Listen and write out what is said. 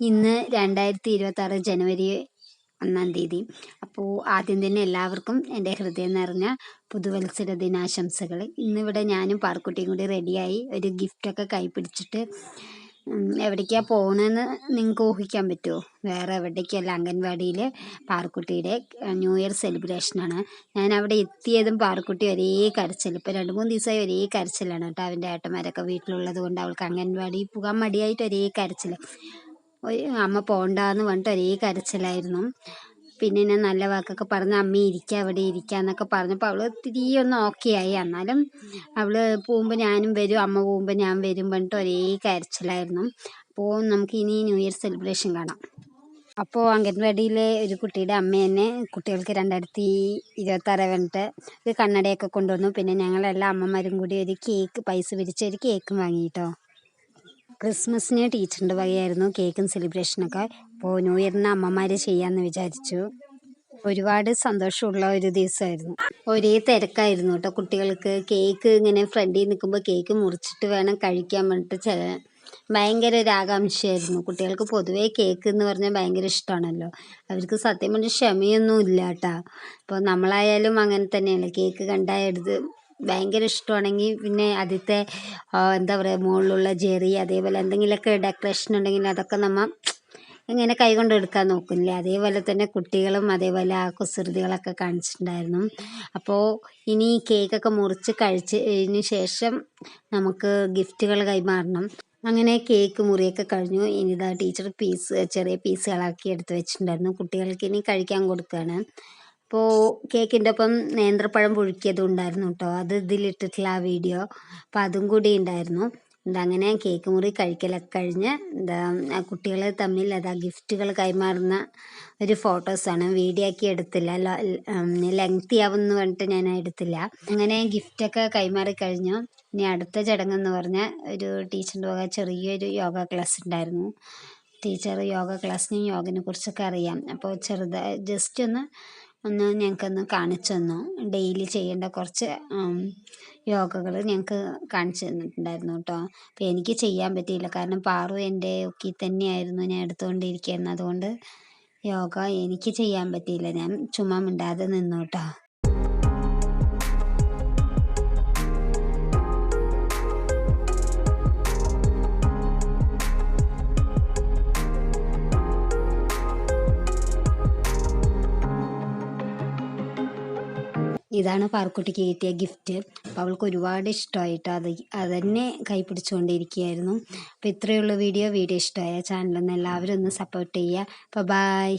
ഇന്ന് 2026 ജനുവരി 1-ാം തീയതി. അപ്പോൾ ആദ്യം തന്നെ എല്ലാവർക്കും എൻ്റെ ഹൃദയം നിറഞ്ഞ പുതുവത്സര ദിനാശംസകൾ. ഇന്നിവിടെ ഞാനും പാർക്കുട്ടിയും കൂടി റെഡിയായി ഒരു ഗിഫ്റ്റൊക്കെ കൈപിടിച്ചിട്ട് എവിടേക്കാണ് പോകണമെന്ന് നിങ്ങൾക്ക് ഊഹിക്കാൻ പറ്റുമോ? വേറെ എവിടേക്കല്ല, അംഗൻവാടിയിൽ പാർക്കുട്ടിയുടെ ന്യൂ ഇയർ സെലിബ്രേഷനാണ്. ഞാൻ അവിടെ എത്തിയതും പാർക്കുട്ടി ഒരേ കരച്ചിൽ. ഇപ്പോൾ 2-3 ദിവസമായി ഒരേ കരച്ചിലാണ് കേട്ടോ. അവൻ്റെ ഏട്ടന്മാരൊക്കെ വീട്ടിലുള്ളത് കൊണ്ട് അവൾക്ക് അംഗൻവാടി പോകാൻ മടിയായിട്ട് ഒരേ കരച്ചിൽ. അമ്മ പോകണ്ടെന്ന് പറഞ്ഞിട്ട് ഒരേ കരച്ചിലായിരുന്നു. പിന്നെ ഞാൻ നല്ല വാക്കൊക്കെ പറഞ്ഞ് അമ്മ ഇരിക്കുക, അവിടെ ഇരിക്കുക എന്നൊക്കെ പറഞ്ഞപ്പോൾ അവൾ ഇത്തിരി ഒന്ന് ഓക്കെ ആയി. എന്നാലും അവൾ പോകുമ്പോൾ ഞാനും വരും, അമ്മ പോകുമ്പോൾ ഞാൻ വരും പറഞ്ഞിട്ട് ഒരേ കരച്ചിലായിരുന്നു. അപ്പോൾ നമുക്ക് ഇനി ന്യൂ ഇയർ സെലിബ്രേഷൻ കാണാം. അപ്പോൾ അംഗൻവാടിയിലെ ഒരു കുട്ടിയുടെ അമ്മ തന്നെ കുട്ടികൾക്ക് 2026 പറഞ്ഞിട്ട് ഒരു കണ്ണടയൊക്കെ കൊണ്ടുവന്നു. പിന്നെ ഞങ്ങളെല്ലാ അമ്മമാരും കൂടി ഒരു കേക്ക്, പൈസ പിരിച്ച ഒരു കേക്കും വാങ്ങിയിട്ടോ. ക്രിസ്മസിന് ടീച്ചറിൻ്റെ വകയായിരുന്നു കേക്കും സെലിബ്രേഷനൊക്കെ. അപ്പോൾ ന്യൂ ഇയറിന് അമ്മമാർ ചെയ്യാമെന്ന് വിചാരിച്ചു. ഒരുപാട് സന്തോഷമുള്ള ഒരു ദിവസമായിരുന്നു. ഒരേ തിരക്കായിരുന്നു കേട്ടോ. കുട്ടികൾക്ക് കേക്ക് ഇങ്ങനെ ഫ്രണ്ടിൽ നിൽക്കുമ്പോൾ കേക്ക് മുറിച്ചിട്ട് വേണം കഴിക്കാൻ പറഞ്ഞിട്ട് ഭയങ്കര ഒരു ആകാംക്ഷയായിരുന്നു. കുട്ടികൾക്ക് പൊതുവേ കേക്ക് എന്ന് പറഞ്ഞാൽ ഭയങ്കര ഇഷ്ടമാണല്ലോ. അവർക്ക് സത്യം പറഞ്ഞാൽ ക്ഷമയൊന്നും ഇല്ല കേട്ടോ. അപ്പോൾ നമ്മളായാലും അങ്ങനെ തന്നെയല്ലേ, കേക്ക് കണ്ടാൽ എടുത്ത് ഭയങ്കര ഇഷ്ടമാണെങ്കിൽ പിന്നെ ആദ്യത്തെ എന്താ പറയുക, മുകളിലുള്ള ജെറി അതേപോലെ എന്തെങ്കിലുമൊക്കെ ഡെക്കറേഷൻ ഉണ്ടെങ്കിൽ അതൊക്കെ നമ്മൾ ഇങ്ങനെ കൈകൊണ്ട് എടുക്കാൻ നോക്കുന്നില്ലേ, അതേപോലെ തന്നെ കുട്ടികളും അതേപോലെ ആ കുസൃതികളൊക്കെ കാണിച്ചിട്ടുണ്ടായിരുന്നു. അപ്പോൾ ഇനി കേക്കൊക്കെ മുറിച്ച് കഴിച്ചതിന് ശേഷം നമുക്ക് ഗിഫ്റ്റുകൾ കൈമാറണം. അങ്ങനെ കേക്ക് മുറിയൊക്കെ കഴിഞ്ഞു. ഇനിതാ ടീച്ചർ ചെറിയ പീസുകളാക്കി എടുത്ത് വെച്ചിട്ടുണ്ടായിരുന്നു. കുട്ടികൾക്ക് ഇനി കഴിക്കാൻ കൊടുക്കുകയാണ്. അപ്പോൾ കേക്കിൻ്റെ ഒപ്പം നേന്ത്രപ്പഴം പുഴുക്കിയതും ഉണ്ടായിരുന്നു കേട്ടോ. അത് ഇതിലിട്ടിട്ടുള്ള ആ വീഡിയോ, അപ്പോൾ അതും കൂടി ഉണ്ടായിരുന്നു. അങ്ങനെ കേക്ക് മുറി കഴിക്കലൊക്കെ കഴിഞ്ഞ് കുട്ടികൾ തമ്മിൽ ഗിഫ്റ്റുകൾ കൈമാറുന്ന ഒരു ഫോട്ടോസാണ്. വീഡിയോ ആക്കി എടുത്തില്ല, ലെങ്തി ആവുമെന്ന് പറഞ്ഞിട്ട് ഞാൻ എടുത്തില്ല. അങ്ങനെ ഗിഫ്റ്റൊക്കെ കൈമാറി കഴിഞ്ഞു. ഇനി അടുത്ത ചടങ്ങെന്ന് പറഞ്ഞാൽ ഒരു ടീച്ചറിൻ്റെ വക ചെറിയൊരു യോഗ ക്ലാസ് ഉണ്ടായിരുന്നു. ടീച്ചർ യോഗ ക്ലാസ്സിനും യോഗനെ കുറിച്ചൊക്കെ അറിയാം. അപ്പോൾ ജസ്റ്റ് ഒന്ന് ഞങ്ങൾക്കൊന്ന് കാണിച്ചു തന്നു. ഡെയിലി ചെയ്യേണ്ട കുറച്ച് യോഗകൾ ഞങ്ങൾക്ക് കാണിച്ചു തന്നിട്ടുണ്ടായിരുന്നു കേട്ടോ. അപ്പോൾ എനിക്ക് ചെയ്യാൻ പറ്റിയില്ല, കാരണം പാറു എൻ്റെ ഒക്കെ തന്നെയായിരുന്നു ഞാൻ എടുത്തുകൊണ്ടിരിക്കുന്നത്. അതുകൊണ്ട് യോഗ എനിക്ക് ചെയ്യാൻ പറ്റിയില്ല. ഞാൻ ചുമ്മാ മിണ്ടാതെ നിന്നു കേട്ടോ. ഇതാണ് പാർക്കുട്ടിക്ക് കിട്ടിയ ഗിഫ്റ്റ്. അപ്പോൾ അവൾക്ക് ഒരുപാട് ഇഷ്ടമായിട്ട് അതന്നെ കൈ പിടിച്ചുകൊണ്ടിരിക്കുകയായിരുന്നു. അപ്പോൾ ഇത്രയുള്ള വീഡിയോ ഇഷ്ടമായ ചാനലൊന്ന് എല്ലാവരും ഒന്ന് സപ്പോർട്ട് ചെയ്യുക. അപ്പോൾ ബൈ.